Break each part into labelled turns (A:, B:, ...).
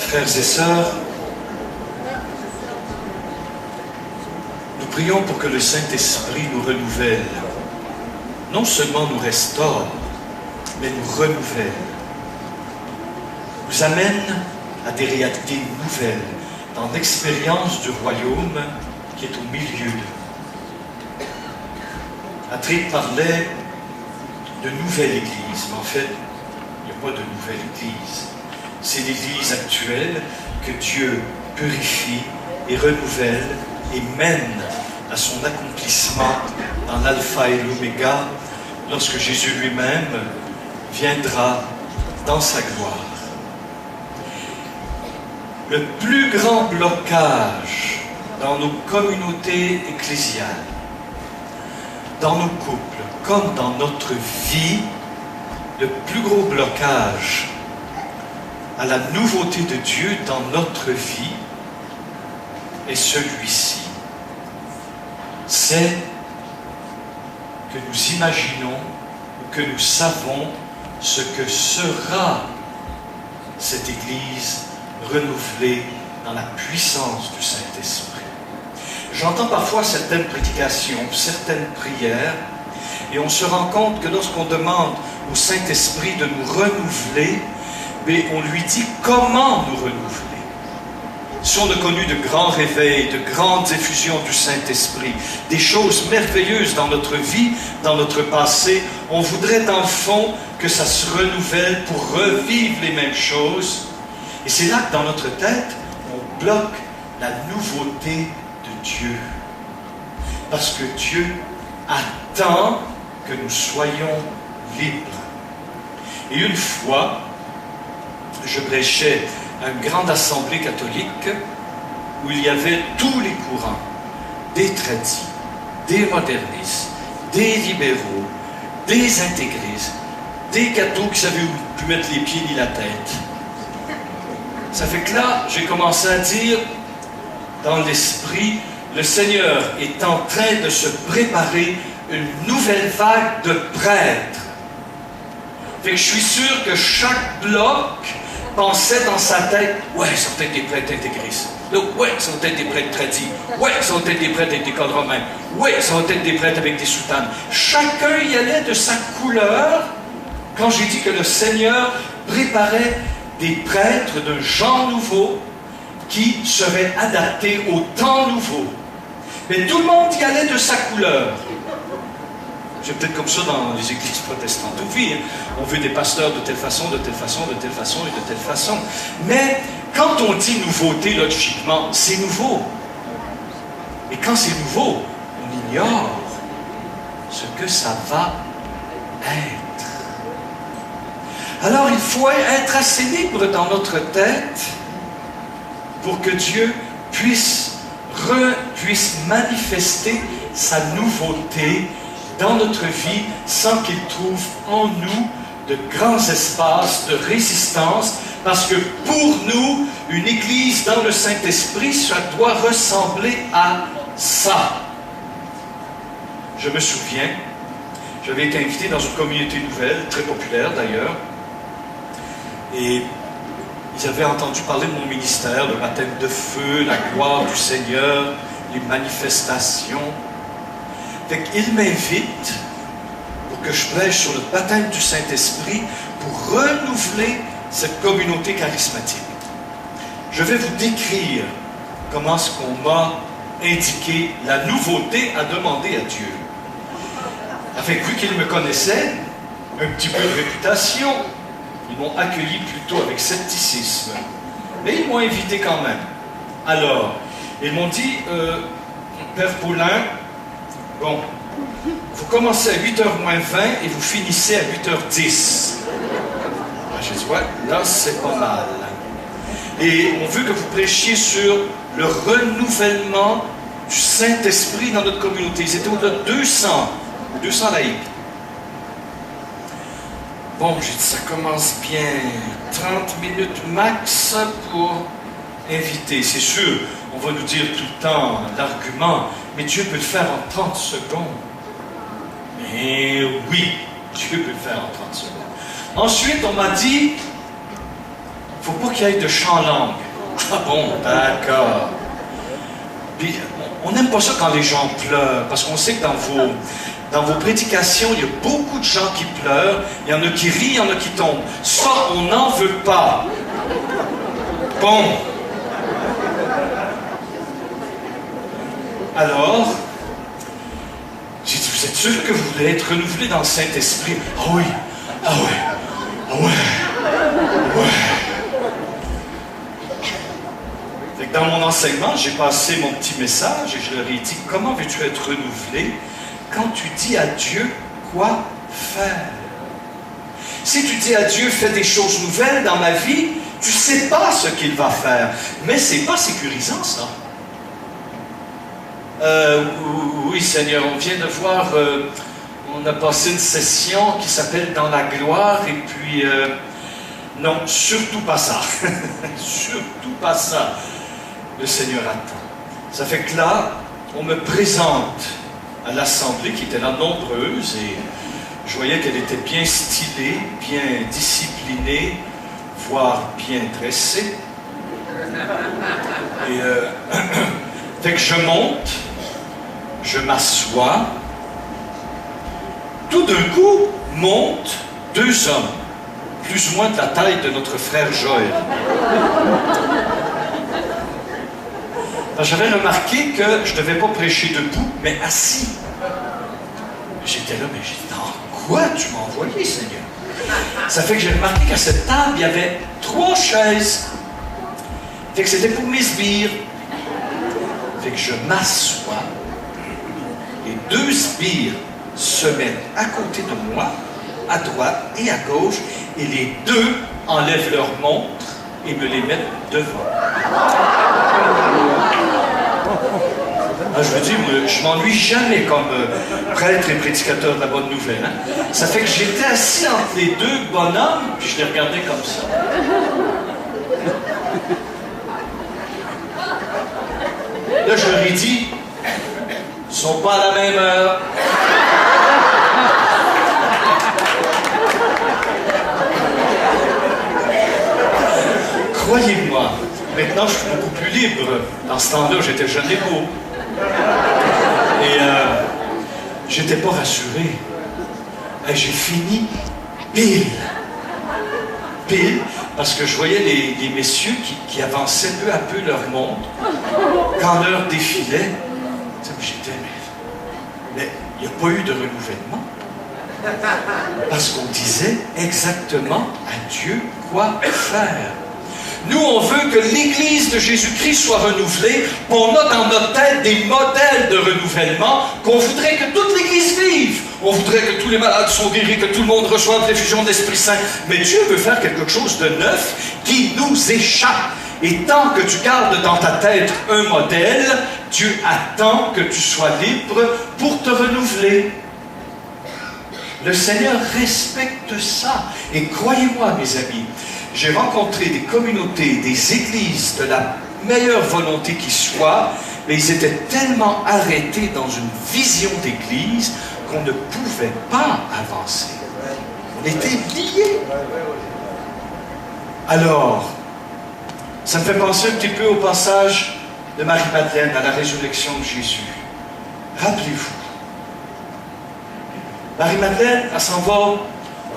A: Frères et sœurs, nous prions pour que le Saint-Esprit nous renouvelle. Non seulement nous restaure, mais nous renouvelle. Nous amène à des réalités nouvelles dans l'expérience du royaume qui est au milieu de nous. Patrick parlait de nouvelle Église, mais en fait, il n'y a pas de nouvelle Église. C'est l'Église actuelle que Dieu purifie et renouvelle et mène à son accomplissement dans l'alpha et l'oméga lorsque Jésus lui-même viendra dans sa gloire. Le plus grand blocage dans nos communautés ecclésiales, dans nos couples, comme dans notre vie, le plus gros blocage à la nouveauté de Dieu dans notre vie est celui-ci. C'est que nous imaginons ou que nous savons ce que sera cette Église renouvelée dans la puissance du Saint-Esprit. J'entends parfois certaines prédications, certaines prières, et on se rend compte que lorsqu'on demande au Saint-Esprit de nous renouveler, mais on lui dit comment nous renouveler. Si on a connu de grands réveils, de grandes effusions du Saint-Esprit, des choses merveilleuses dans notre vie, dans notre passé, on voudrait dans le fond que ça se renouvelle pour revivre les mêmes choses. Et c'est là que dans notre tête, on bloque la nouveauté de Dieu. Parce que Dieu attend que nous soyons libres. Et une fois, je prêchais à une grande assemblée catholique où il y avait tous les courants, des tradis, des modernistes, des libéraux, des intégristes, des cathos qui savaient où plus mettre les pieds ni la tête. Ça fait que là, j'ai commencé à dire, dans l'esprit, le Seigneur est en train de se préparer une nouvelle vague de prêtres. Fait que je suis sûr que chaque bloc pensait dans sa tête, ouais, ça va être des prêtres intégristes. Là, ouais, ça va être des prêtres tradis. Ouais, ça va être des prêtres avec des codes romains. Ouais, ça va être des prêtres avec des soutanes. Chacun y allait de sa couleur quand j'ai dit que le Seigneur préparait des prêtres d'un genre nouveau qui seraient adaptés au temps nouveau. Mais tout le monde y allait de sa couleur. C'est peut-être comme ça dans les églises protestantes. Oui, hein? On veut des pasteurs de telle façon, de telle façon, de telle façon et de telle façon. Mais quand on dit nouveauté, logiquement, c'est nouveau. Et quand c'est nouveau, on ignore ce que ça va être. Alors il faut être assez libre dans notre tête pour que Dieu puisse manifester sa nouveauté dans notre vie sans qu'il trouve en nous de grands espaces de résistance, parce que pour nous, une église dans le Saint-Esprit, ça doit ressembler à ça. Je me souviens, j'avais été invité dans une communauté nouvelle, très populaire d'ailleurs, et ils avaient entendu parler de mon ministère, le baptême de feu, la gloire du Seigneur, les manifestations. Fait qu'ils m'invitent pour que je prêche sur le baptême du Saint-Esprit pour renouveler cette communauté charismatique. Je vais vous décrire comment est-ce qu'on m'a indiqué la nouveauté à demander à Dieu. Avec vu qu'ils me connaissaient, un petit peu de réputation, ils m'ont accueilli plutôt avec scepticisme. Mais ils m'ont invité quand même. Alors, ils m'ont dit, Père Paulin, bon, vous commencez à 8h moins 20 et vous finissez à 8h10. J'ai dit, ouais, là c'est pas mal. Et on veut que vous prêchiez sur le renouvellement du Saint-Esprit dans notre communauté. C'était au-delà de 200 laïcs. Bon, j'ai dit, ça commence bien. 30 minutes max pour inviter. C'est sûr, on va nous dire tout le temps l'argument, mais Dieu peut le faire en 30 secondes. Mais oui, Dieu peut le faire en 30 secondes. Ensuite, on m'a dit, il ne faut pas qu'il y ait de chants en langue. Ah bon, d'accord. Puis, on n'aime pas ça quand les gens pleurent, parce qu'on sait que dans vos prédications, il y a beaucoup de gens qui pleurent, il y en a qui rient, il y en a qui tombent. Ça, on n'en veut pas. Bon. Alors, j'ai dit, vous êtes sûr que vous voulez être renouvelé dans le Saint-Esprit? Ah oui, ah oui, ah ouais, ouais. Fait que dans mon enseignement, j'ai passé mon petit message et je leur ai dit, comment veux-tu être renouvelé quand tu dis à Dieu quoi faire? Si tu dis à Dieu, fais des choses nouvelles dans ma vie, tu ne sais pas ce qu'il va faire. Mais c'est pas sécurisant, ça. Oui, Seigneur, on vient de voir, on a passé une session qui s'appelle Dans la gloire, et puis, non, surtout pas ça. Surtout pas ça. Le Seigneur attend. Ça fait que là, on me présente à l'assemblée qui était là nombreuse, et je voyais qu'elle était bien stylée, bien disciplinée, voire bien dressée. Et fait que je monte, je m'assois. Tout d'un coup, montent deux hommes, plus ou moins de la taille de notre frère Joël. J'avais remarqué que je ne devais pas prêcher debout, mais assis. J'étais là, mais j'ai dit, dans quoi tu m'as envoyé, Seigneur? Ça fait que j'ai remarqué qu'à cette table, il y avait 3 chaises. Fait que c'était pour mes sbires. Fait que je m'assois, et 2 sbires se mettent à côté de moi, à droite et à gauche, et les 2 enlèvent leurs montres et me les mettent devant. Ah, je veux dire, je m'ennuie jamais comme prêtre et prédicateur de la bonne nouvelle. Hein? Ça fait que j'étais assis entre les 2 bonhommes, puis je les regardais comme ça. Là, je leur ai dit, ils ne sont pas à la même heure. Croyez-moi, maintenant je suis beaucoup plus libre. Dans ce temps-là, j'étais jeune et beau. Et j'étais pas rassuré. Et j'ai fini pile. Pile, parce que je voyais les messieurs qui avançaient peu à peu leur montre. Quand l'heure défilait, j'étais, mais il n'y a pas eu de renouvellement. Parce qu'on disait exactement à Dieu quoi faire. Nous, on veut que l'Église de Jésus-Christ soit renouvelée, on a dans notre tête des modèles de renouvellement, qu'on voudrait que toute l'Église vive. On voudrait que tous les malades soient guéris, que tout le monde reçoive l'effusion de l'Esprit Saint. Mais Dieu veut faire quelque chose de neuf qui nous échappe. Et tant que tu gardes dans ta tête un modèle, Dieu attend que tu sois libre pour te renouveler. Le Seigneur respecte ça. Et croyez-moi, mes amis, j'ai rencontré des communautés, des églises de la meilleure volonté qui soit, mais ils étaient tellement arrêtés dans une vision d'église qu'on ne pouvait pas avancer. On était liés. Alors, ça me fait penser un petit peu au passage de Marie-Madeleine à la résurrection de Jésus. Rappelez-vous, Marie-Madeleine, elle s'en va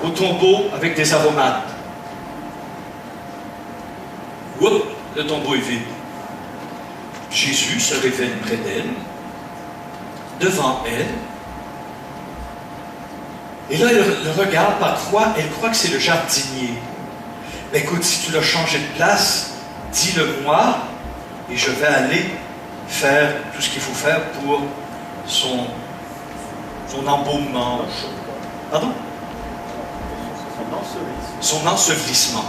A: au tombeau avec des aromates. Oups, le tombeau est vide. Jésus se révèle près d'elle, devant elle, et là, elle le regarde par croix, elle croit que c'est le jardinier. Mais écoute, si tu l'as changé de place, dis-le-moi, et je vais aller faire tout ce qu'il faut faire pour son embaumement. Pardon? Son ensevelissement.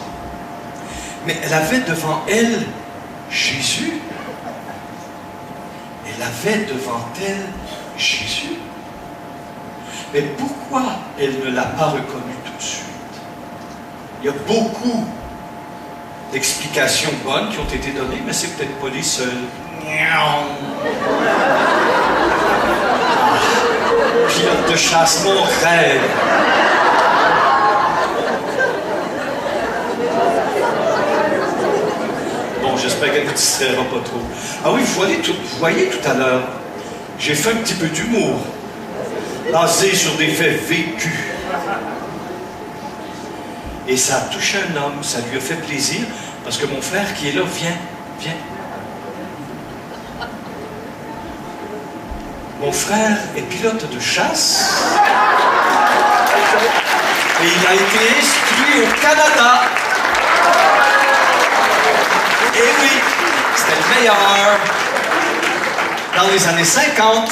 A: Mais elle avait devant elle Jésus. Elle avait devant elle Jésus. Mais pourquoi elle ne l'a pas reconnu tout de suite? Il y a beaucoup d'explications bonnes qui ont été données, mais c'est peut-être pas les seules. Pilote de chasse, mon rêve. J'espère qu'elle ne vous distraira pas trop. Ah oui, vous voyez tout à l'heure, j'ai fait un petit peu d'humour, basé sur des faits vécus. Et ça a touché un homme, ça lui a fait plaisir, parce que mon frère qui est là, viens. Mon frère est pilote de chasse. Et il a été instruit au Canada. Et oui, c'était le meilleur. Dans les années 50.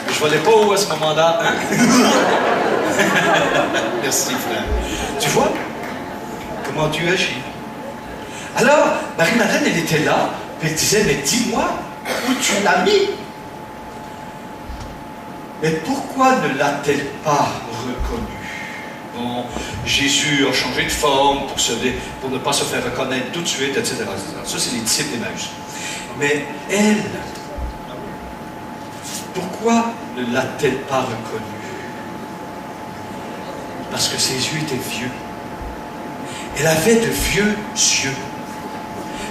A: Je ne volais pas où à ce moment-là, hein? Merci, frère. Tu vois comment Dieu agit. Alors, Marie-Madeleine, elle était là, puis elle disait, mais dis-moi, où tu l'as mis? Mais pourquoi ne l'a-t-elle pas reconnu? Bon, Jésus a changé de forme pour ne pas se faire reconnaître tout de suite, etc. Ça, c'est les disciples d'Emmaüs. Mais elle, pourquoi ne l'a-t-elle pas reconnu? Parce que ses yeux étaient vieux. Elle avait de vieux yeux.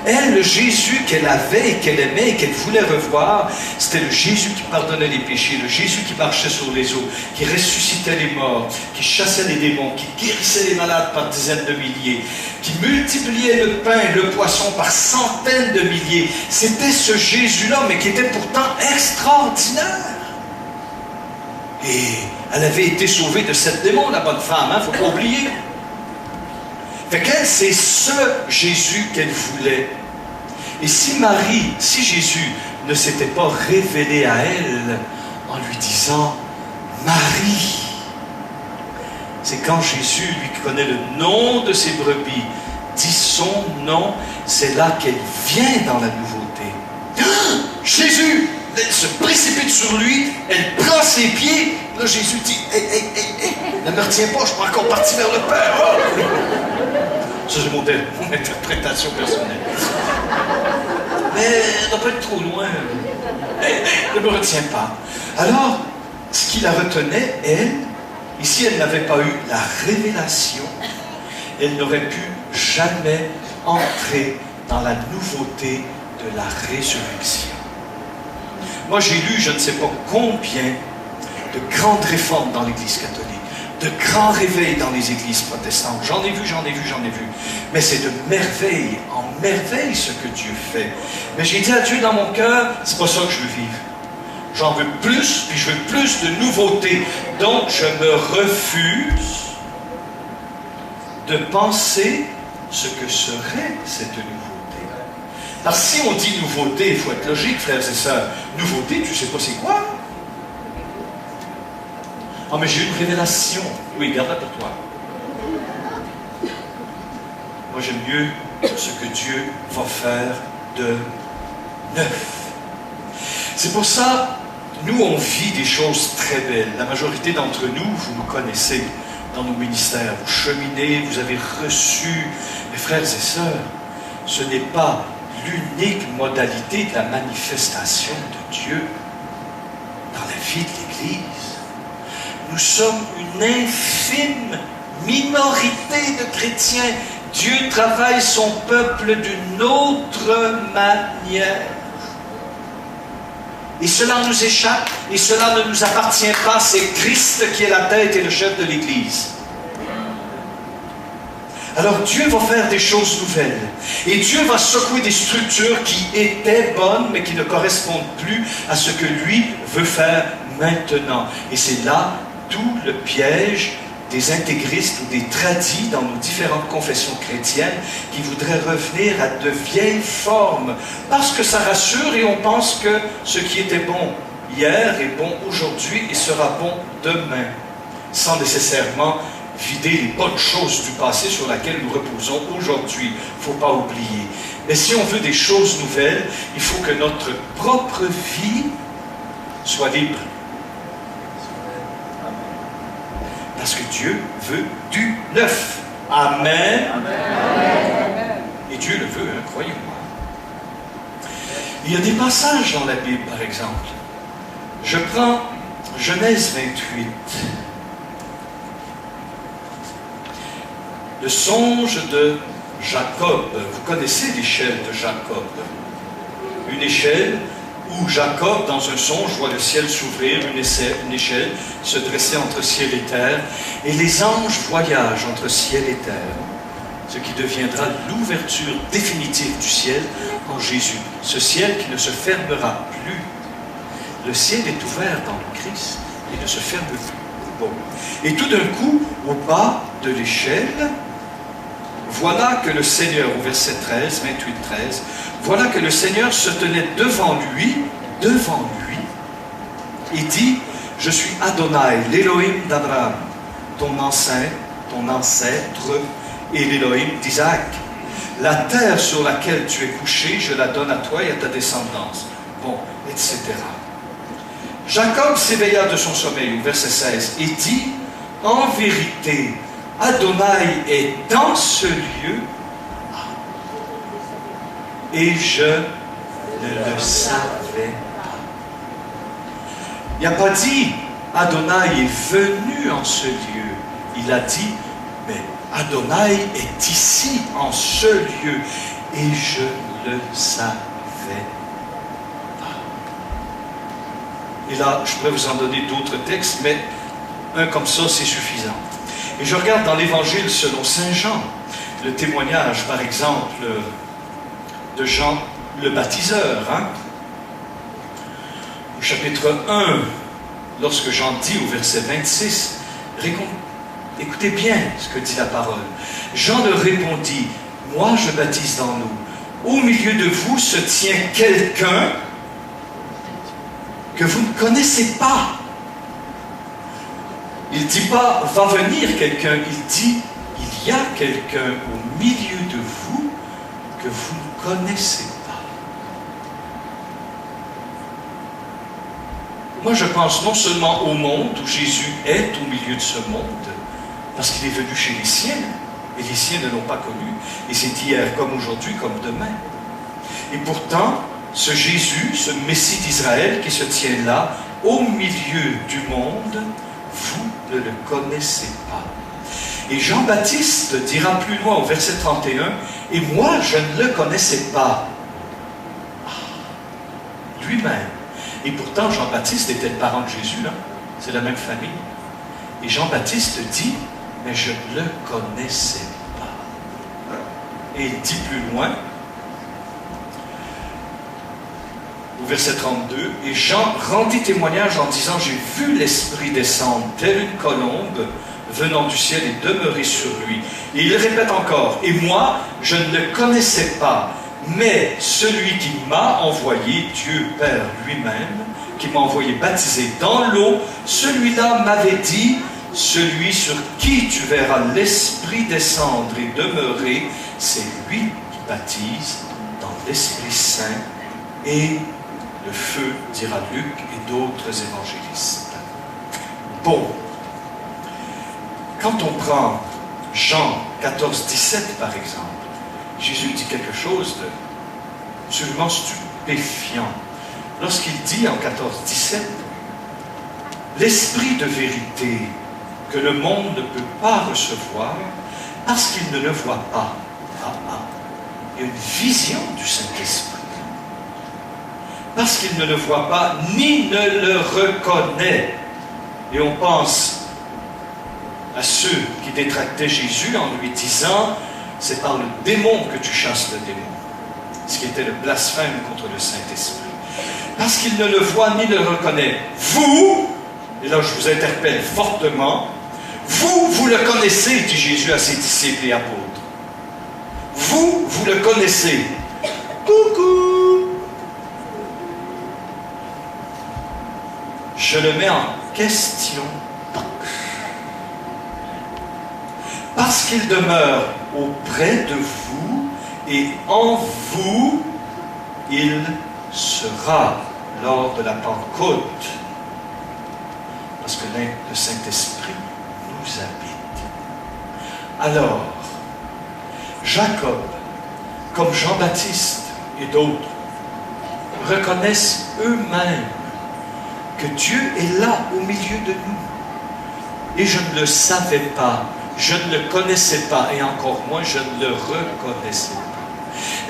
A: Elle, le Jésus qu'elle avait et qu'elle aimait et qu'elle voulait revoir, c'était le Jésus qui pardonnait les péchés, le Jésus qui marchait sur les eaux, qui ressuscitait les morts, qui chassait les démons, qui guérissait les malades par dizaines de milliers, qui multipliait le pain et le poisson par centaines de milliers. C'était ce Jésus-là, mais qui était pourtant extraordinaire. Et elle avait été sauvée de 7 démons, la bonne femme, hein, faut pas oublier. Fait qu'elle, c'est ce Jésus qu'elle voulait. Et si Jésus ne s'était pas révélé à elle en lui disant « Marie », c'est quand Jésus, lui qui connaît le nom de ses brebis, dit son nom, c'est là qu'elle vient dans la nouveauté. Ah, Jésus, elle se précipite sur lui, elle prend ses pieds. Là, Jésus dit « Hey, ne me retiens pas, je suis encore parti vers le Père. Oh! » Ça, c'est mon interprétation personnelle. Mais elle ne doit pas être trop loin. Ne me retiens pas. Alors, ce qui la retenait, elle, ici, elle n'avait pas eu la révélation, elle n'aurait pu jamais entrer dans la nouveauté de la résurrection. Moi, j'ai lu, je ne sais pas combien, de grandes réformes dans l'Église catholique, de grands réveils dans les églises protestantes. J'en ai vu. Mais c'est de merveille en merveille ce que Dieu fait. Mais j'ai dit à Dieu dans mon cœur, c'est pas ça que je veux vivre. J'en veux plus, puis je veux plus de nouveautés. Donc, je me refuse de penser ce que serait cette nouveauté. Parce que si on dit nouveauté, il faut être logique, frères et sœurs. Nouveauté, tu sais pas c'est quoi? Ah, mais j'ai eu une révélation. Oui, garde-la pour toi. Moi, j'aime mieux ce que Dieu va faire de neuf. C'est pour ça, nous, on vit des choses très belles. La majorité d'entre nous, vous nous connaissez dans nos ministères. Vous cheminez, vous avez reçu. Mes frères et sœurs, ce n'est pas l'unique modalité de la manifestation de Dieu dans la vie de l'Église. Nous sommes une infime minorité de chrétiens. Dieu travaille son peuple d'une autre manière. Et cela nous échappe, et cela ne nous appartient pas. C'est Christ qui est la tête et le chef de l'Église. Alors Dieu va faire des choses nouvelles. Et Dieu va secouer des structures qui étaient bonnes, mais qui ne correspondent plus à ce que lui veut faire maintenant. Et c'est là tout le piège des intégristes ou des tradis dans nos différentes confessions chrétiennes qui voudraient revenir à de vieilles formes parce que ça rassure et on pense que ce qui était bon hier est bon aujourd'hui et sera bon demain, sans nécessairement vider les bonnes choses du passé sur lesquelles nous reposons aujourd'hui. Il ne faut pas oublier. Mais si on veut des choses nouvelles, il faut que notre propre vie soit libre. Parce que Dieu veut du neuf. Amen. Amen. Et Dieu le veut, hein, croyez-moi. Il y a des passages dans la Bible, par exemple. Je prends Genèse 28. Le songe de Jacob. Vous connaissez l'échelle de Jacob. Une échelle où Jacob, dans un songe, voit le ciel s'ouvrir, une échelle se dresser entre ciel et terre, et les anges voyagent entre ciel et terre, ce qui deviendra l'ouverture définitive du ciel en Jésus. Ce ciel qui ne se fermera plus. Le ciel est ouvert dans le Christ et ne se ferme plus. Bon. Et tout d'un coup, au bas de l'échelle, voilà que le Seigneur, au verset 13, 28-13, voilà que le Seigneur se tenait devant lui, et dit, je suis Adonai, l'Élohim d'Abraham, ton ancêtre, et l'Élohim d'Isaac. La terre sur laquelle tu es couché, je la donne à toi et à ta descendance. Bon, etc. Jacob s'éveilla de son sommeil, au verset 16, et dit, en vérité, Adonai est dans ce lieu, et je ne le savais pas. Il n'a pas dit, Adonai est venu en ce lieu. Il a dit, mais Adonai est ici, en ce lieu, et je ne le savais pas. Et là, je pourrais vous en donner d'autres textes, mais un comme ça, c'est suffisant. Et je regarde dans l'Évangile selon Saint Jean, le témoignage, par exemple, de Jean le baptiseur. Au chapitre 1, lorsque Jean dit au verset 26, écoutez bien ce que dit la parole. Jean leur répondit, moi je baptise dans l'eau. Au milieu de vous se tient quelqu'un que vous ne connaissez pas. Il ne dit pas, va venir quelqu'un. Il dit, il y a quelqu'un au milieu de vous que vous ne connaissez pas. Moi, je pense non seulement au monde où Jésus est au milieu de ce monde, parce qu'il est venu chez les siens, et les siens ne l'ont pas connu, et c'est hier comme aujourd'hui, comme demain. Et pourtant, ce Jésus, ce Messie d'Israël qui se tient là, au milieu du monde, vous ne le connaissez pas. Et Jean-Baptiste dira plus loin au verset 31, « Et moi, je ne le connaissais pas. » Lui-même. Et pourtant, Jean-Baptiste était le parent de Jésus, là. C'est la même famille. Et Jean-Baptiste dit, « Mais je ne le connaissais pas. » Et il dit plus loin, au verset 32, « Et Jean rendit témoignage en disant, « J'ai vu l'Esprit descendre, telle une colombe, venant du ciel et demeurer sur lui. » Et il répète encore, « Et moi, je ne le connaissais pas, mais celui qui m'a envoyé, Dieu Père lui-même, qui m'a envoyé baptiser dans l'eau, celui-là m'avait dit, « Celui sur qui tu verras l'Esprit descendre et demeurer, c'est lui qui baptise dans l'Esprit Saint et le feu, dira Luc et d'autres évangélistes. » Bon, quand on prend Jean 14, 17 par exemple, Jésus dit quelque chose d'absolument stupéfiant. Lorsqu'il dit en 14, 17, « L'esprit de vérité que le monde ne peut pas recevoir parce qu'il ne le voit pas. » Il y a une vision du Saint-Esprit. Parce qu'il ne le voit pas, ni ne le reconnaît. Et on pense à ceux qui détractaient Jésus en lui disant, c'est par le démon que tu chasses le démon. Ce qui était le blasphème contre le Saint-Esprit. Parce qu'il ne le voit ni le reconnaît. Vous, et là je vous interpelle fortement, vous le connaissez, dit Jésus à ses disciples et apôtres. Vous le connaissez. Coucou! Je le mets en question. Parce qu'il demeure auprès de vous et en vous, il sera lors de la Pentecôte. Parce que le Saint-Esprit nous habite. Alors, Jacob, comme Jean-Baptiste et d'autres, reconnaissent eux-mêmes que Dieu est là au milieu de nous. Et je ne le savais pas. je ne le connaissais pas, et encore moins, je ne le reconnaissais pas.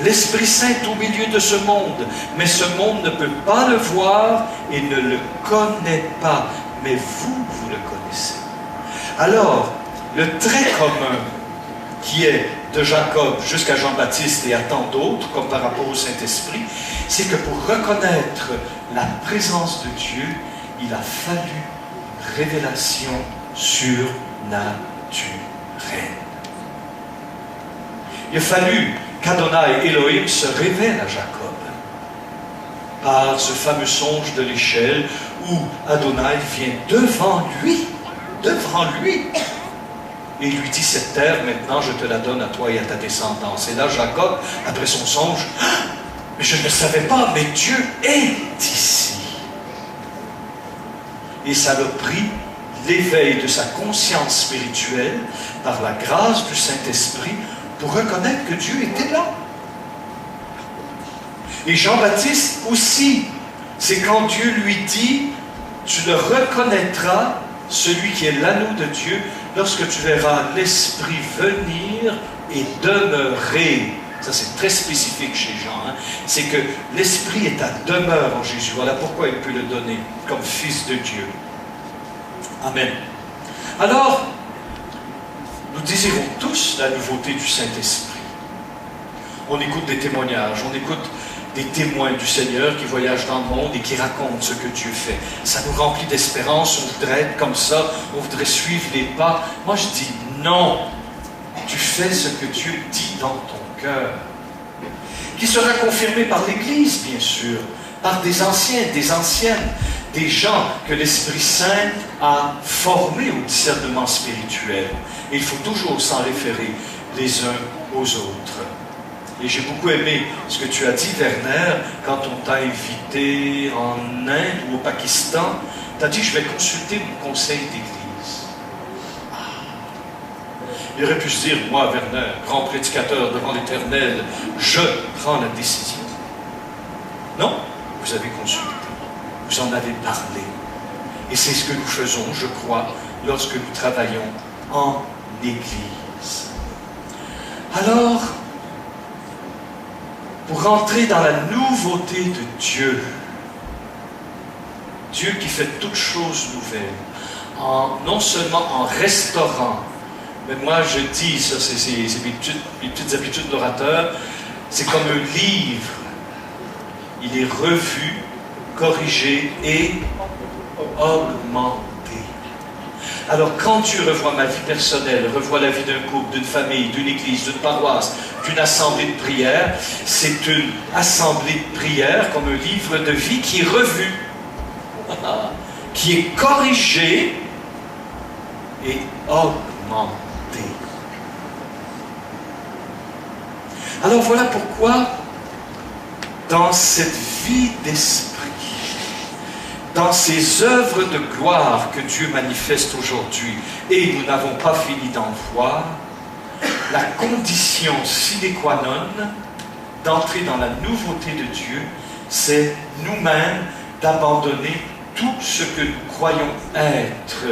A: L'Esprit Saint est au milieu de ce monde, mais ce monde ne peut pas le voir et ne le connaît pas. Mais vous, vous le connaissez. Alors, le trait commun qui est de Jacob jusqu'à Jean-Baptiste et à tant d'autres, comme par rapport au Saint-Esprit, c'est que pour reconnaître la présence de Dieu, il a fallu une révélation surnaturelle. Il a fallu qu'Adonai Elohim se révèle à Jacob par ce fameux songe de l'échelle où Adonai vient devant lui, et il lui dit, cette terre, maintenant, je te la donne à toi et à ta descendance. Et là, Jacob, après son songe, mais je ne le savais pas, mais Dieu est ici. Et ça l'a pris l'éveil de sa conscience spirituelle par la grâce du Saint-Esprit pour reconnaître que Dieu était là. Et Jean-Baptiste aussi, c'est quand Dieu lui dit, tu le reconnaîtras, celui qui est l'anneau de Dieu, lorsque tu verras l'Esprit venir et demeurer. Ça, c'est très spécifique chez Jean. Hein? C'est que l'Esprit est à demeure en Jésus. Voilà pourquoi il peut le donner comme Fils de Dieu. Amen. Alors, nous désirons tous la nouveauté du Saint-Esprit. On écoute des témoignages, on écoute des témoins du Seigneur qui voyagent dans le monde et qui racontent ce que Dieu fait. Ça nous remplit d'espérance, on voudrait être comme ça, on voudrait suivre les pas. Moi je dis non, tu fais ce que Dieu dit dans ton cœur, qui sera confirmé par l'Église bien sûr, par des anciens, des anciennes, des gens que l'Esprit Saint a formés au discernement spirituel. Et il faut toujours s'en référer les uns aux autres. Et j'ai beaucoup aimé ce que tu as dit, Werner, quand on t'a invité en Inde ou au Pakistan. Tu as dit, je vais consulter mon conseil d'église. Il aurait pu se dire, moi, Werner, grand prédicateur devant l'Éternel, je prends la décision. Non, vous avez consulté. Vous en avez parlé. Et c'est ce que nous faisons, je crois, lorsque nous travaillons en Église. Alors, pour rentrer dans la nouveauté de Dieu, Dieu qui fait toutes choses nouvelles, non seulement en restaurant, mais moi je dis, ça c'est mes petites habitudes d'orateur, c'est comme un livre, il est revu, corrigé et augmenté. Alors quand tu revois ma vie personnelle, revois la vie d'un couple, d'une famille, d'une église, d'une paroisse, d'une assemblée de prière, c'est une assemblée de prière comme un livre de vie qui est revu, qui est corrigé et augmenté. Alors voilà pourquoi dans cette vie d'esprit, dans ces œuvres de gloire que Dieu manifeste aujourd'hui, et nous n'avons pas fini d'en voir, la condition sine qua non d'entrer dans la nouveauté de Dieu, c'est nous-mêmes d'abandonner tout ce que nous croyons être,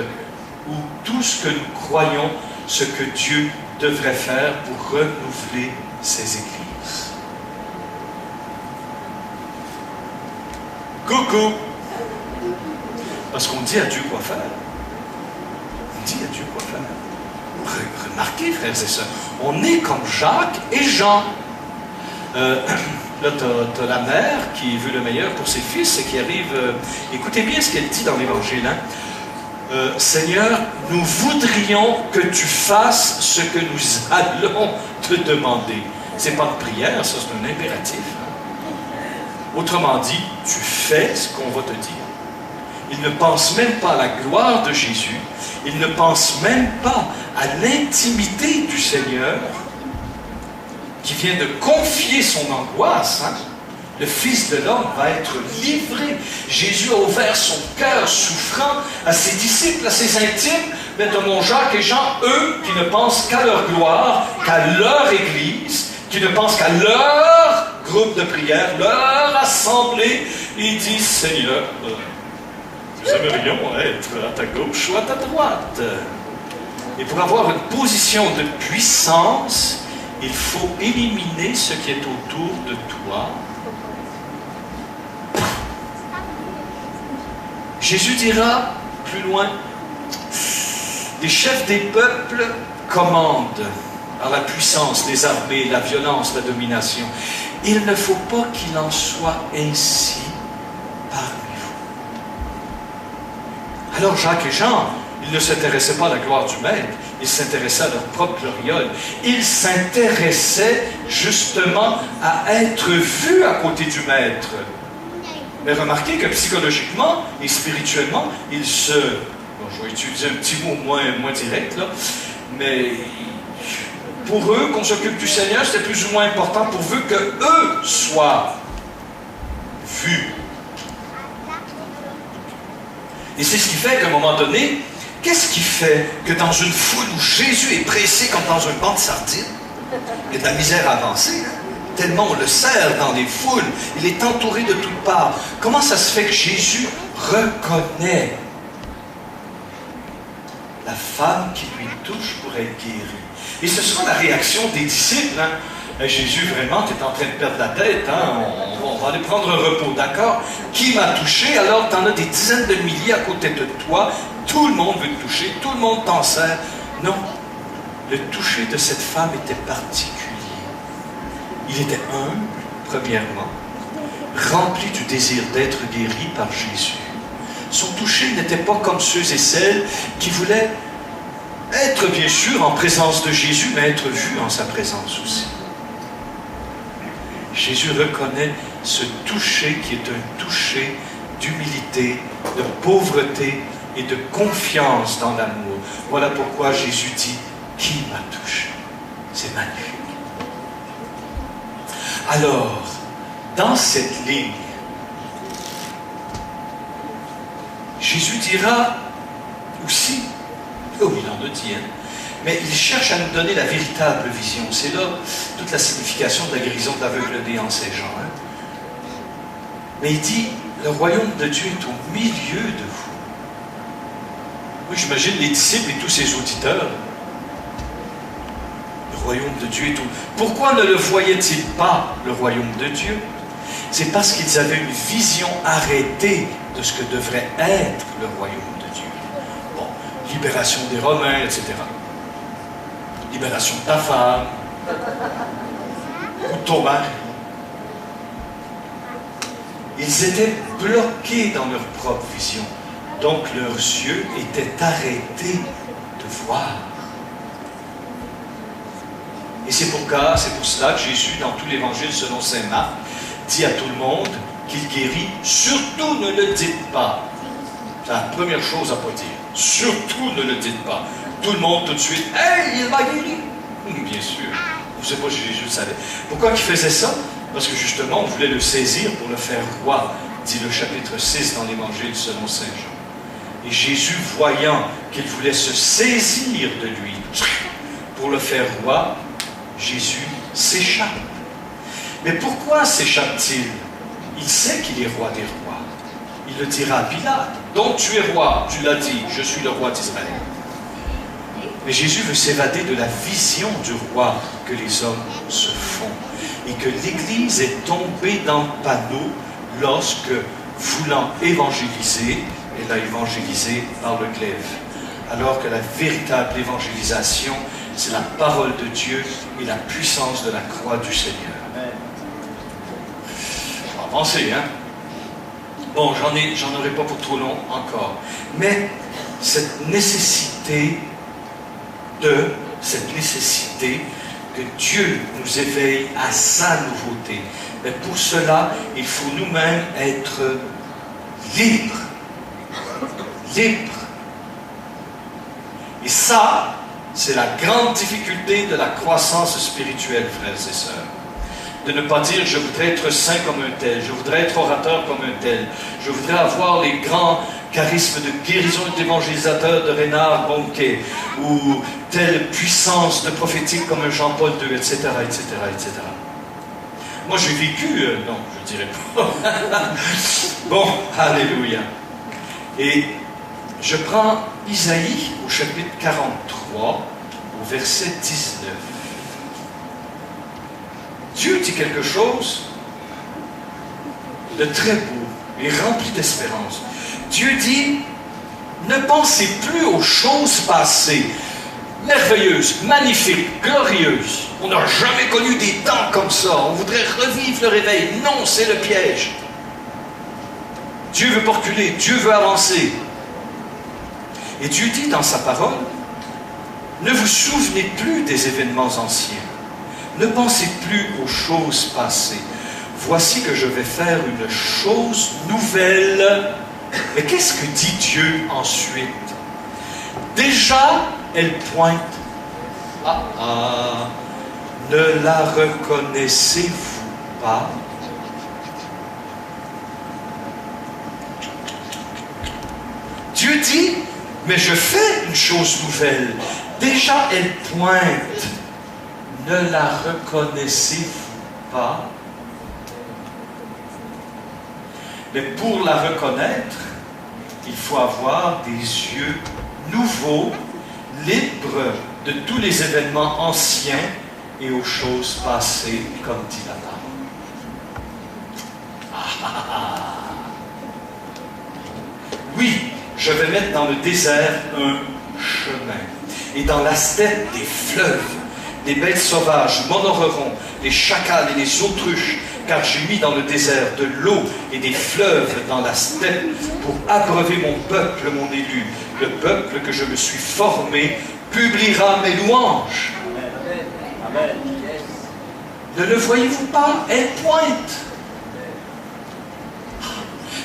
A: ou tout ce que nous croyons ce que Dieu devrait faire pour renouveler ses églises. Coucou! Parce qu'on dit à Dieu quoi faire. On dit à Dieu quoi faire. Remarquez, frères et sœurs, on est comme Jacques et Jean. Là, tu as la mère qui veut le meilleur pour ses fils et qui arrive... écoutez bien ce qu'elle dit dans l'Évangile. Hein? Seigneur, nous voudrions que tu fasses ce que nous allons te demander. Ce n'est pas de prière, ça c'est un impératif. Hein? Autrement dit, tu fais ce qu'on va te dire. Il ne pense même pas à la gloire de Jésus. Il ne pense même pas à l'intimité du Seigneur qui vient de confier son angoisse. Hein? Le Fils de l'homme va être livré. Jésus a ouvert son cœur souffrant à ses disciples, à ses intimes, mais de mon Jacques et Jean, eux qui ne pensent qu'à leur gloire, qu'à leur Église, qui ne pensent qu'à leur groupe de prière, leur assemblée. Ils disent, Seigneur, nous aimerions être à ta gauche ou à ta droite. Et pour avoir une position de puissance, il faut éliminer ce qui est autour de toi. Jésus dira plus loin, les chefs des peuples commandent par la puissance, les armées, la violence, la domination. Il ne faut pas qu'il en soit ainsi parmi vous. Alors Jacques et Jean, ils ne s'intéressaient pas à la gloire du Maître, ils s'intéressaient à leur propre gloriole. Ils s'intéressaient justement à être vus à côté du Maître. Mais remarquez que psychologiquement et spirituellement, ils se... Bon, je vais utiliser un petit mot moins direct, là, mais pour eux, qu'on s'occupe du Seigneur, c'était plus ou moins important pourvu que eux soient vus. Et c'est ce qui fait qu'à un moment donné, qu'est-ce qui fait que dans une foule où Jésus est pressé comme dans un banc de sardines, il y a de la misère à avancer, hein? Tellement on le serre dans les foules, il est entouré de toutes parts. Comment ça se fait que Jésus reconnaît la femme qui lui touche pour être guérie? Et ce sera la réaction des disciples. Hein? Jésus, vraiment, tu es en train de perdre la tête. Hein? On va aller prendre un repos, d'accord? Qui m'a touché alors que tu en as des dizaines de milliers à côté de toi? Tout le monde veut te toucher, tout le monde t'en sert. Non, le toucher de cette femme était particulier. Il était humble, premièrement, rempli du désir d'être guéri par Jésus. Son toucher n'était pas comme ceux et celles qui voulaient être, bien sûr, en présence de Jésus, mais être vus en sa présence aussi. Jésus reconnaît ce toucher qui est un toucher d'humilité, de pauvreté et de confiance dans l'amour. Voilà pourquoi Jésus dit « Qui m'a touché ?» C'est magnifique. Alors, dans cette ligne, Jésus dira aussi, oh il en a dit, hein, mais il cherche à nous donner la véritable vision. C'est là toute la signification de la guérison de l'aveugle né en Saint-Jean. Hein. Mais il dit, le royaume de Dieu est au milieu de vous. Oui, j'imagine les disciples et tous ses auditeurs. Le royaume de Dieu est où? Pourquoi ne le voyaient-ils pas, le royaume de Dieu? C'est parce qu'ils avaient une vision arrêtée de ce que devrait être le royaume de Dieu. Bon, libération des Romains, etc. Libération de ta femme, ou de ton mari. Ils étaient bloqués dans leur propre vision. Donc leurs yeux étaient arrêtés de voir. Et c'est pour cela que Jésus, dans tout l'évangile selon saint Marc, dit à tout le monde qu'il guérit. Surtout ne le dites pas. C'est la première chose à ne pas dire. Surtout ne le dites pas. Tout le monde tout de suite, hey, il m'a guéri. Bien sûr. Vous ne savez pas, Jésus le savait. Pourquoi il faisait ça? Parce que justement, on voulait le saisir pour le faire roi, dit le chapitre 6 dans l'évangile selon saint Jean. Et Jésus, voyant qu'il voulait se saisir de lui pour le faire roi, Jésus s'échappe. Mais pourquoi s'échappe-t-il? Il sait qu'il est roi des rois. Il le dira à Pilate. Donc tu es roi, tu l'as dit, je suis le roi d'Israël. Mais Jésus veut s'évader de la vision du roi que les hommes se font. Et que l'Église est tombée dans le panneau lorsque, voulant évangéliser, elle a évangélisé par le glaive. Alors que la véritable évangélisation, c'est la parole de Dieu et la puissance de la croix du Seigneur. On va avancer, hein? Bon, j'en aurai pas pour trop long encore. Mais cette nécessité que Dieu nous éveille à sa nouveauté. Mais pour cela, il faut nous-mêmes être libres. Libres. Et ça, c'est la grande difficulté de la croissance spirituelle, frères et sœurs. De ne pas dire, je voudrais être saint comme un tel, je voudrais être orateur comme un tel, je voudrais avoir les grands charismes de guérison et d'évangélisateur de Reinhard Bonnke, ou telle puissance de prophétique comme un Jean-Paul II, etc., etc., etc. Moi, j'ai vécu, non, je ne dirais pas. Bon, alléluia. Et je prends Isaïe, au chapitre 43, au verset 19. Dieu dit quelque chose de très beau et rempli d'espérance. Dieu dit, ne pensez plus aux choses passées, merveilleuses, magnifiques, glorieuses. On n'a jamais connu des temps comme ça. On voudrait revivre le réveil. Non, c'est le piège. Dieu veut pas reculer, Dieu veut avancer. Et Dieu dit dans sa parole, ne vous souvenez plus des événements anciens. Ne pensez plus aux choses passées. Voici que je vais faire une chose nouvelle. Mais qu'est-ce que dit Dieu ensuite? Déjà, elle pointe. Ne la reconnaissez-vous pas? Dieu dit, mais je fais une chose nouvelle. Déjà, elle pointe. Ne la reconnaissez-vous pas? Mais pour la reconnaître, il faut avoir des yeux nouveaux, libres de tous les événements anciens et aux choses passées, comme dit la parole. Oui, je vais mettre dans le désert un chemin, et dans la steppe des fleuves. Les bêtes sauvages m'honoreront, les chacals et les autruches, car j'ai mis dans le désert de l'eau et des fleuves dans la steppe pour abreuver mon peuple, mon élu. Le peuple que je me suis formé publiera mes louanges. Amen. Ne le voyez-vous pas? Elle pointe.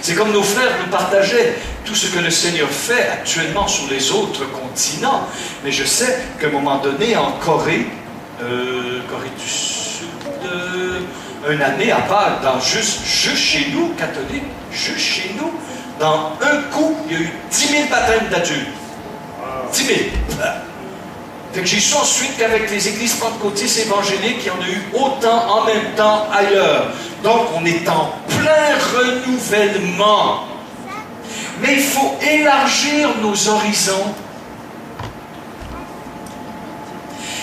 A: C'est comme nos frères nous partageaient tout ce que le Seigneur fait actuellement sur les autres continents. Mais je sais qu'à un moment donné, en Corée du Sud, une année à Pâques, juste chez nous, catholiques, juste chez nous, dans un coup, il y a eu 10 000 baptêmes d'adultes. 10 000. Fait que j'ai su ensuite qu'avec les églises pentecôtistes évangéliques, il y en a eu autant en même temps ailleurs. Donc, on est en plein renouvellement. Mais il faut élargir nos horizons.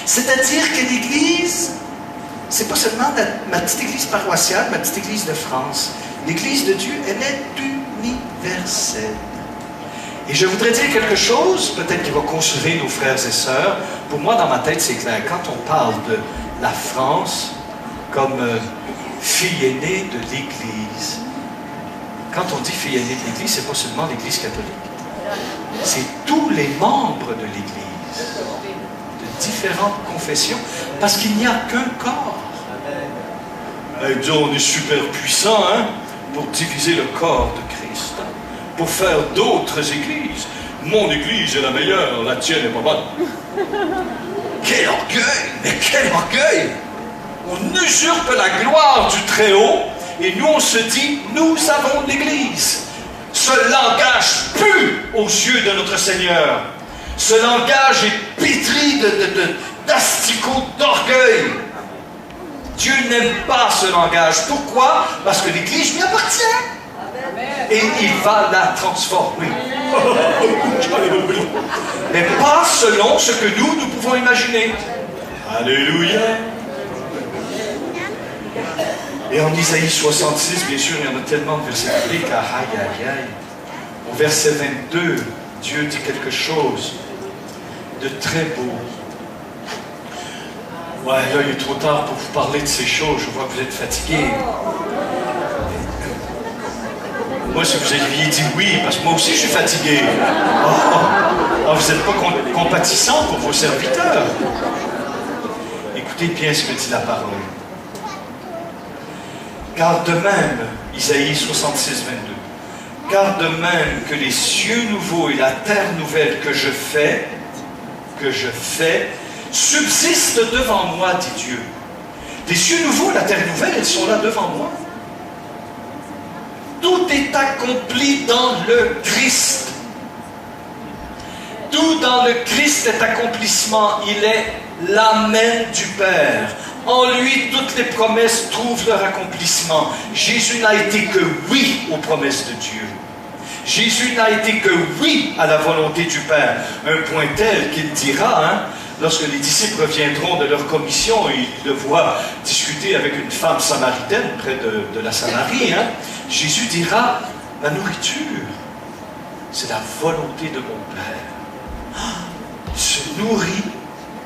A: C'est-à-dire que l'Église, c'est pas seulement ma petite église paroissiale, ma petite église de France. L'église de Dieu, elle est universelle. Et je voudrais dire quelque chose, peut-être qui va consoler nos frères et sœurs. Pour moi, dans ma tête, c'est clair. Quand on parle de la France comme fille aînée de l'Église, quand on dit fille aînée de l'Église, c'est pas seulement l'Église catholique. C'est tous les membres de l'Église, de différentes confessions, parce qu'il n'y a qu'un corps. On est super puissant, hein, pour diviser le corps de Christ, pour faire d'autres églises. Mon église est la meilleure, la tienne est pas bonne. Quel orgueil! Mais quel orgueil! On usurpe la gloire du Très-Haut et nous on se dit, nous avons l'église. Ce langage pue aux yeux de notre Seigneur. Ce langage est pétri d'asticots, d'orgueil. Dieu n'aime pas ce langage. Pourquoi? Parce que l'Église lui appartient. Et il va la transformer. Mais pas selon ce que nous pouvons imaginer. Alléluia. Et en Isaïe 66, bien sûr, il y en a tellement de versets bibliques. Aïe, aïe, aïe. Au verset 22, Dieu dit quelque chose de très beau. Ouais, là, il est trop tard pour vous parler de ces choses. Je vois que vous êtes fatigués. Moi, si vous aviez dit oui, parce que moi aussi, je suis fatigué. Vous n'êtes pas compatissant pour vos serviteurs. Écoutez bien ce que dit la parole. Car de même, Isaïe 66, 22, car de même que les cieux nouveaux et la terre nouvelle que je fais, subsistent devant moi, dit Dieu. Les cieux nouveaux, la terre nouvelle, elles sont là devant moi. Tout est accompli dans le Christ. Tout dans le Christ est accomplissement. Il est l'amen du Père. En lui, toutes les promesses trouvent leur accomplissement. Jésus n'a été que oui aux promesses de Dieu. Jésus n'a été que oui à la volonté du Père. Un point tel qu'il dira, lorsque les disciples reviendront de leur commission, et ils le voient discuter avec une femme samaritaine près de la Samarie, Jésus dira, ma nourriture, c'est la volonté de mon Père. Il se nourrit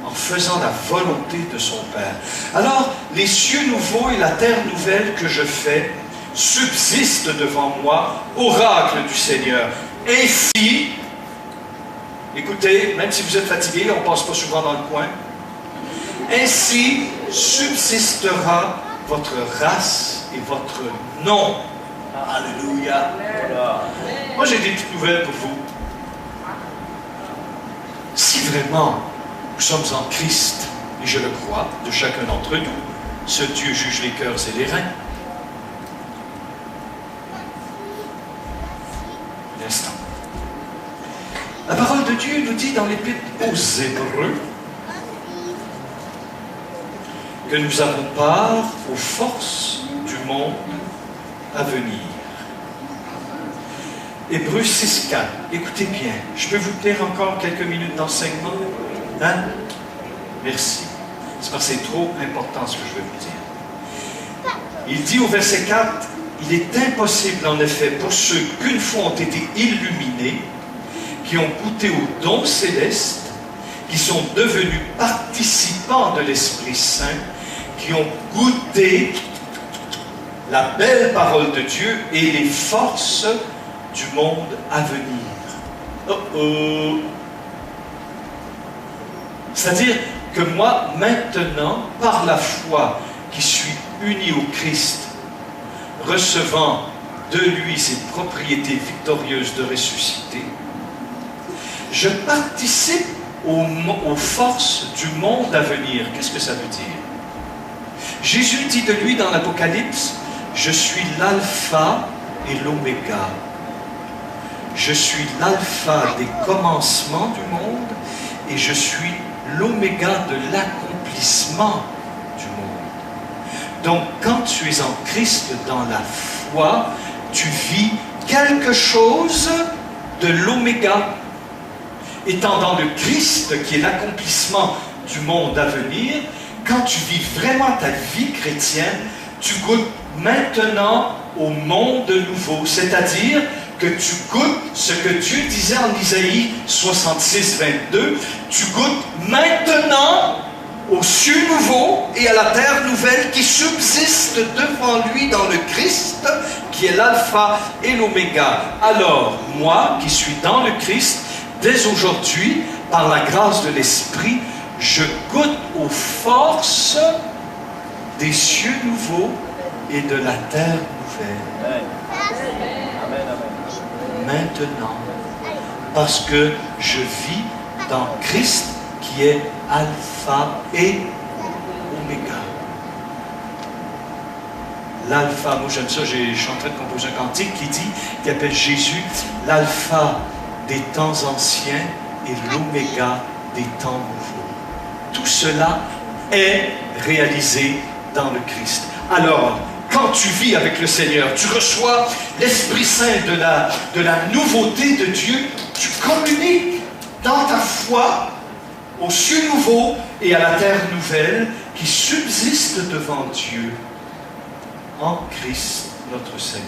A: en faisant la volonté de son Père. Alors, les cieux nouveaux et la terre nouvelle que je fais subsistent devant moi, oracle du Seigneur. Ainsi, écoutez, même si vous êtes fatigué, on ne passe pas souvent dans le coin, ainsi subsistera votre race et votre nom. Alléluia. Moi, j'ai des petites nouvelles pour vous. Si vraiment nous sommes en Christ, et je le crois, de chacun d'entre nous, ce Dieu juge les cœurs et les reins. Un instant. La parole de Dieu nous dit dans l'Épître aux Hébreux que nous avons part aux forces du monde à venir. Hébreux 6.4. Écoutez bien, je peux vous tenir encore quelques minutes d'enseignement? Merci. C'est parce que c'est trop important ce que je vais vous dire. Il dit au verset 4, il est impossible en effet pour ceux qu'une fois ont été illuminés, qui ont goûté aux dons célestes, qui sont devenus participants de l'Esprit Saint, qui ont goûté la belle parole de Dieu et les forces du monde à venir. C'est-à-dire que moi, maintenant, par la foi qui suis uni au Christ, recevant de lui ses propriétés victorieuses de ressusciter, je participe aux forces du monde à venir. Qu'est-ce que ça veut dire? Jésus dit de lui dans l'Apocalypse, je suis l'alpha et l'oméga. Je suis l'alpha des commencements du monde et je suis l'oméga de l'accomplissement du monde. Donc, quand tu es en Christ dans la foi, tu vis quelque chose de l'oméga. Étant dans le Christ, qui est l'accomplissement du monde à venir, quand tu vis vraiment ta vie chrétienne, tu goûtes maintenant au monde nouveau, c'est-à-dire que tu goûtes ce que Dieu disait en Isaïe 66, 22, tu goûtes maintenant aux cieux nouveaux et à la terre nouvelle qui subsiste devant lui dans le Christ, qui est l'alpha et l'oméga. Alors, moi, qui suis dans le Christ, dès aujourd'hui, par la grâce de l'Esprit, je goûte aux forces des cieux nouveaux et de la terre nouvelle. Maintenant, parce que je vis dans Christ qui est alpha et oméga. L'alpha, moi j'aime ça, je suis en train de composer un cantique qui appelle Jésus l'alpha des temps anciens et l'oméga des temps nouveaux. Tout cela est réalisé dans le Christ. Alors, quand tu vis avec le Seigneur, tu reçois l'Esprit Saint de la nouveauté de Dieu, tu communiques dans ta foi aux cieux nouveaux et à la terre nouvelle qui subsistent devant Dieu en Christ notre Seigneur.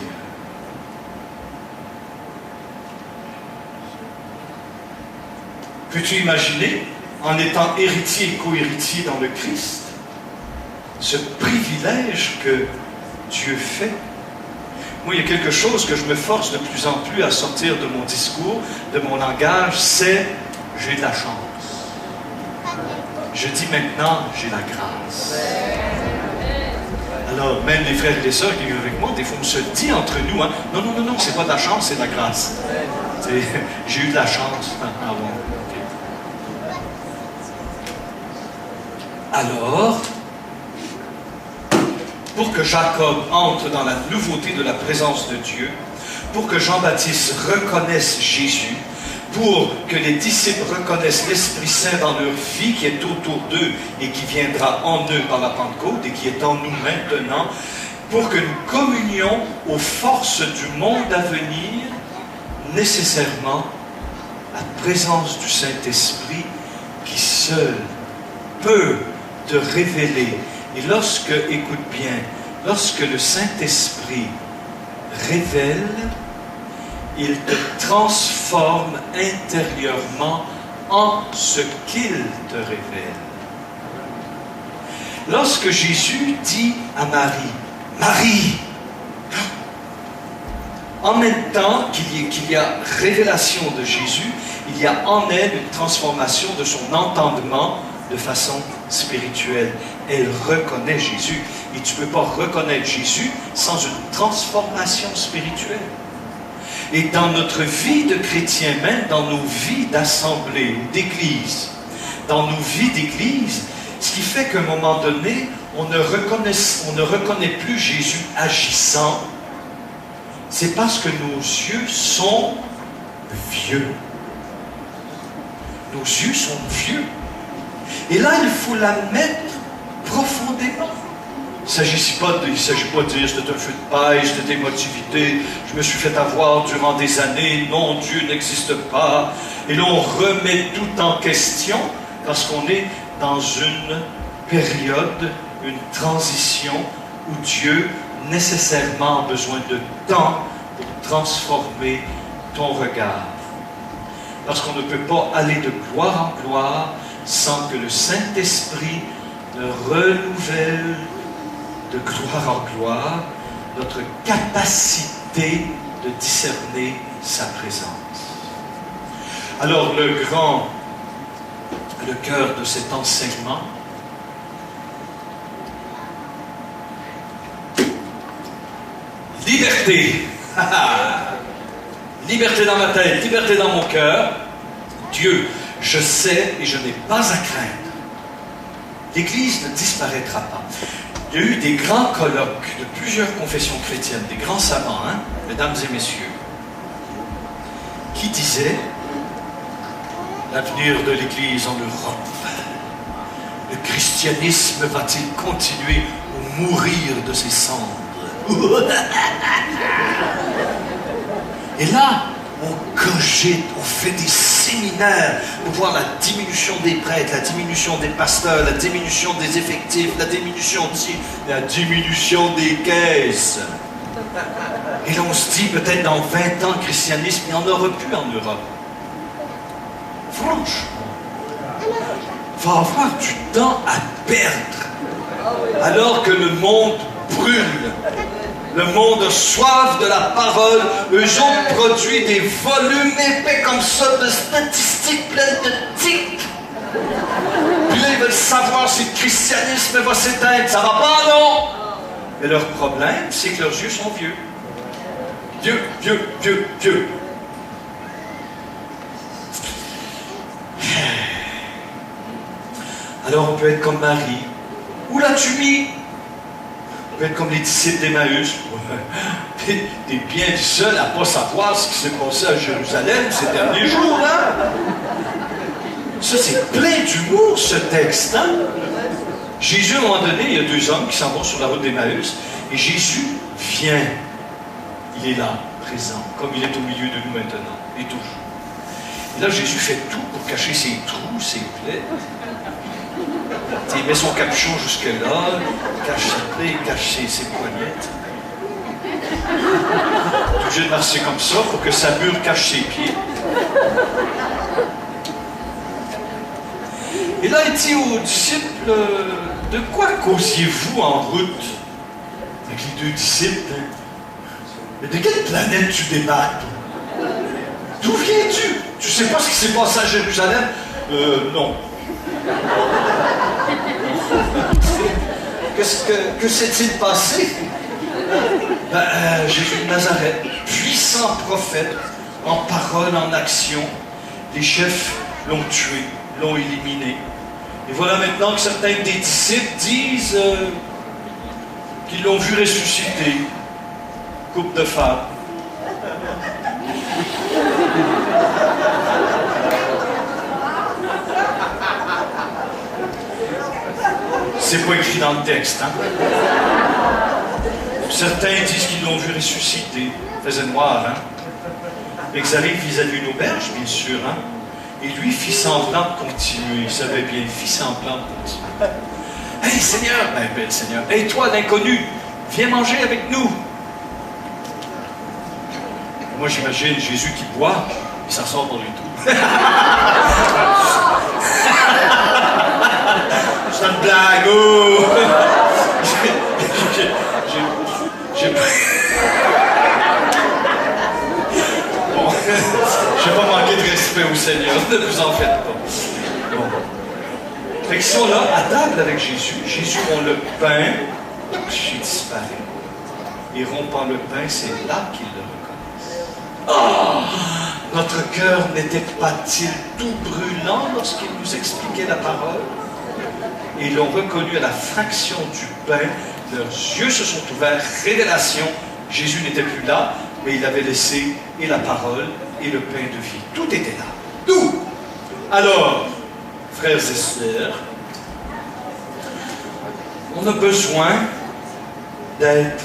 A: Peux-tu imaginer, en étant héritier et co-héritier dans le Christ, ce privilège que Dieu fait? Moi, il y a quelque chose que je me force de plus en plus à sortir de mon discours, de mon langage, c'est « j'ai de la chance ». Je dis maintenant « j'ai la grâce ». Alors, même les frères et les sœurs qui vivent avec moi, des fois on se dit entre nous, non, non, non, non, c'est pas de la chance, c'est de la grâce. J'ai eu de la chance. Ah bon, ok. Alors, pour que Jacob entre dans la nouveauté de la présence de Dieu, pour que Jean-Baptiste reconnaisse Jésus, pour que les disciples reconnaissent l'Esprit Saint dans leur vie qui est autour d'eux et qui viendra en eux par la Pentecôte et qui est en nous maintenant, pour que nous communions aux forces du monde à venir, nécessairement la présence du Saint-Esprit qui seul peut te révéler. Et lorsque, écoute bien, lorsque le Saint-Esprit révèle, il te transforme intérieurement en ce qu'il te révèle. Lorsque Jésus dit à Marie, Marie, en même temps qu'il y a révélation de Jésus, il y a en elle une transformation de son entendement de façon spirituelle. Elle reconnaît Jésus. Et tu ne peux pas reconnaître Jésus sans une transformation spirituelle. Et dans notre vie de chrétien, même dans nos vies d'assemblée ou d'église, dans nos vies d'église, ce qui fait qu'à un moment donné, on ne reconnaît plus Jésus agissant, c'est parce que nos yeux sont vieux. Nos yeux sont vieux. Et là, il faut la mettre profondément. Il ne s'agit pas de dire c'était un feu de paille, c'était émotivité, je me suis fait avoir durant des années, non, Dieu n'existe pas. Et là, on remet tout en question parce qu'on est dans une période, une transition où Dieu nécessairement a besoin de temps pour transformer ton regard. Parce qu'on ne peut pas aller de gloire en gloire sans que le Saint-Esprit ne renouvelle de gloire en gloire notre capacité de discerner sa présence. Alors le cœur de cet enseignement, liberté. Liberté dans ma tête, liberté dans mon cœur. Dieu, je sais et je n'ai pas à craindre. L'Église ne disparaîtra pas. Il y a eu des grands colloques de plusieurs confessions chrétiennes, des grands savants, hein, mesdames et messieurs, qui disaient l'avenir de l'Église en Europe. Le christianisme va-t-il continuer ou mourir de ses cendres? Et là, on cogite, on fait des séminaires pour voir la diminution des prêtres, la diminution des pasteurs, la diminution des effectifs, la diminution des caisses. Et là, on se dit, peut-être dans 20 ans, le christianisme, il n'y en aura plus en Europe. Franchement, il va avoir du temps à perdre, alors que le monde brûle. Le monde a soif de la parole. Eux ont produit des volumes épais comme ça de statistiques pleines de tics. Puis là, ils veulent savoir si le christianisme va s'éteindre. Ça va pas, non? Mais leur problème, c'est que leurs yeux sont vieux. Vieux, vieux, vieux, vieux. Alors on peut être comme Marie. Où l'as-tu mis? On peut être comme les disciples d'Emmaüs. T'es bien seul à ne pas savoir ce qui s'est passé à Jérusalem ces derniers jours, hein? Ça, c'est plein d'humour, ce texte, hein? Jésus, à un moment donné, il y a deux hommes qui s'en vont sur la route d'Emmaüs, et Jésus vient. Il est là, présent, comme il est au milieu de nous maintenant, et toujours. Et là, Jésus fait tout pour cacher ses trous, ses plaies. Il met son capuchon jusque-là, il cache ses plaies, il cache ses poignettes. Il est obligé de marcher comme ça pour que sa mule cache ses pieds. Et là, il dit aux disciples, de quoi causiez-vous en route? Avec les deux disciples. Mais de quelle planète tu débarques? D'où viens-tu? Tu sais pas ce qui s'est passé à Jérusalem? Non. Que s'est-il passé? Jésus de Nazareth, puissant prophète, en parole, en action. Les chefs l'ont tué, l'ont éliminé. Et voilà maintenant que certains des disciples disent qu'ils l'ont vu ressusciter. Couple de femmes. C'est pas écrit dans le texte, hein? Certains disent qu'ils l'ont vu ressusciter. Il faisait noir, hein? Ils arrivent vis-à-vis d'une auberge, bien sûr, hein? Et lui fit semblant de continuer. Il savait bien, il fit semblant de continuer. Hey Seigneur, ben Seigneur, hey toi l'inconnu, viens manger avec nous. Moi j'imagine Jésus qui boit, il s'en sort pour lui tout. C'est une blague, oh! J'ai bon, je n'ai pas manqué de respect au Seigneur, ne vous en faites pas. Bon. Fait qu'ils sont là, à table avec Jésus. Jésus rompt le pain, il disparaît. Et rompant le pain, c'est là qu'ils le reconnaissent. Oh! Notre cœur n'était pas-il tout brûlant lorsqu'il nous expliquait la parole? Et ils l'ont reconnu à la fraction du pain. Leurs yeux se sont ouverts. Révélation. Jésus n'était plus là, mais il avait laissé et la parole et le pain de vie. Tout était là. Tout! Alors, frères et sœurs, on a besoin d'être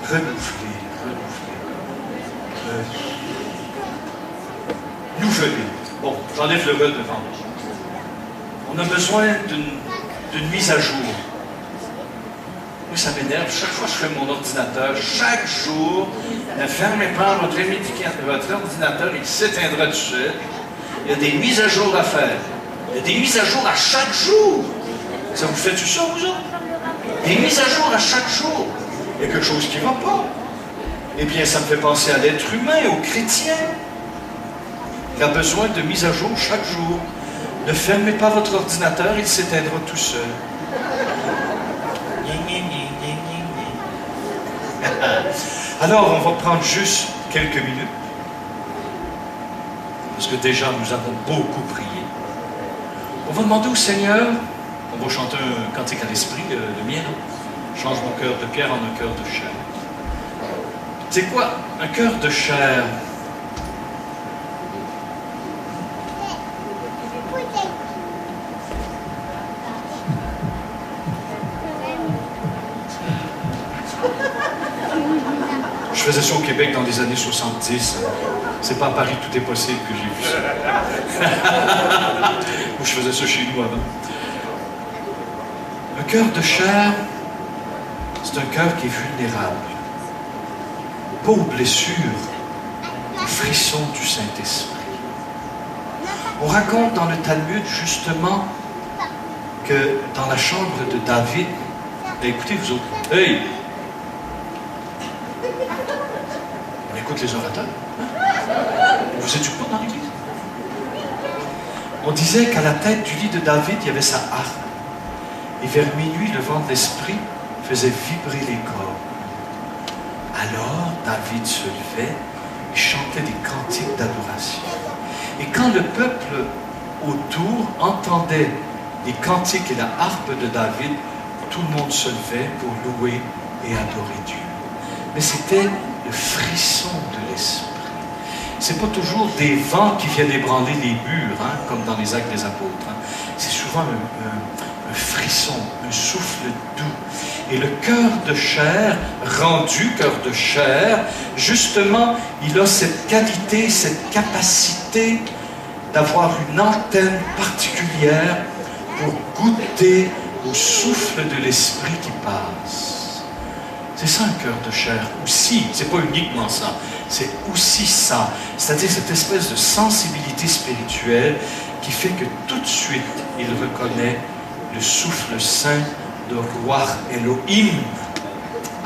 A: renouvelés, nouvelés. Bon, j'enlève le re devant. On a besoin d'une mise à jour. Moi, ça m'énerve. Chaque fois que je fais mon ordinateur, chaque jour, ne fermez pas votre ordinateur, il s'éteindra tout seul. Il y a des mises à jour à faire. Il y a des mises à jour à chaque jour. Ça vous fait-tu ça, vous autres? Des mises à jour à chaque jour. Il y a quelque chose qui ne va pas. Eh bien, ça me fait penser à l'être humain, au chrétien. Il a besoin de mise à jour chaque jour. Ne fermez pas votre ordinateur, il s'éteindra tout seul. Alors, on va prendre juste quelques minutes. Parce que déjà, nous avons beaucoup prié. On va demander au Seigneur, on va chanter un cantique à l'esprit, le mien, non? Change mon cœur de pierre en un cœur de chair. C'est quoi un cœur de chair? Je faisais ça au Québec dans les années 70. C'est pas à Paris, tout est possible que j'ai vu ça. Ou je faisais ça chez nous avant. Un cœur de chair, c'est un cœur qui est vulnérable. Pas aux blessures, aux frissons du Saint-Esprit. On raconte dans le Talmud, justement, que dans la chambre de David, écoutez vous autres, hey! On écoute les orateurs. Vous étiez pas dans l'église? On disait qu'à la tête du lit de David, il y avait sa harpe. Et vers minuit, le vent de l'esprit faisait vibrer les cordes. Alors, David se levait et chantait des cantiques d'adoration. Et quand le peuple autour entendait les cantiques et la harpe de David, tout le monde se levait pour louer et adorer Dieu. Mais c'était le frisson de l'esprit. C'est pas toujours des vents qui viennent ébranler les murs, hein, comme dans les Actes des Apôtres. Hein. C'est souvent un frisson, un souffle doux. Et le cœur de chair, rendu cœur de chair, justement, il a cette qualité, cette capacité d'avoir une antenne particulière pour goûter au souffle de l'esprit qui passe. C'est ça un cœur de chair aussi, c'est pas uniquement ça, c'est aussi ça, c'est-à-dire cette espèce de sensibilité spirituelle qui fait que tout de suite il reconnaît le souffle saint de Roi Elohim,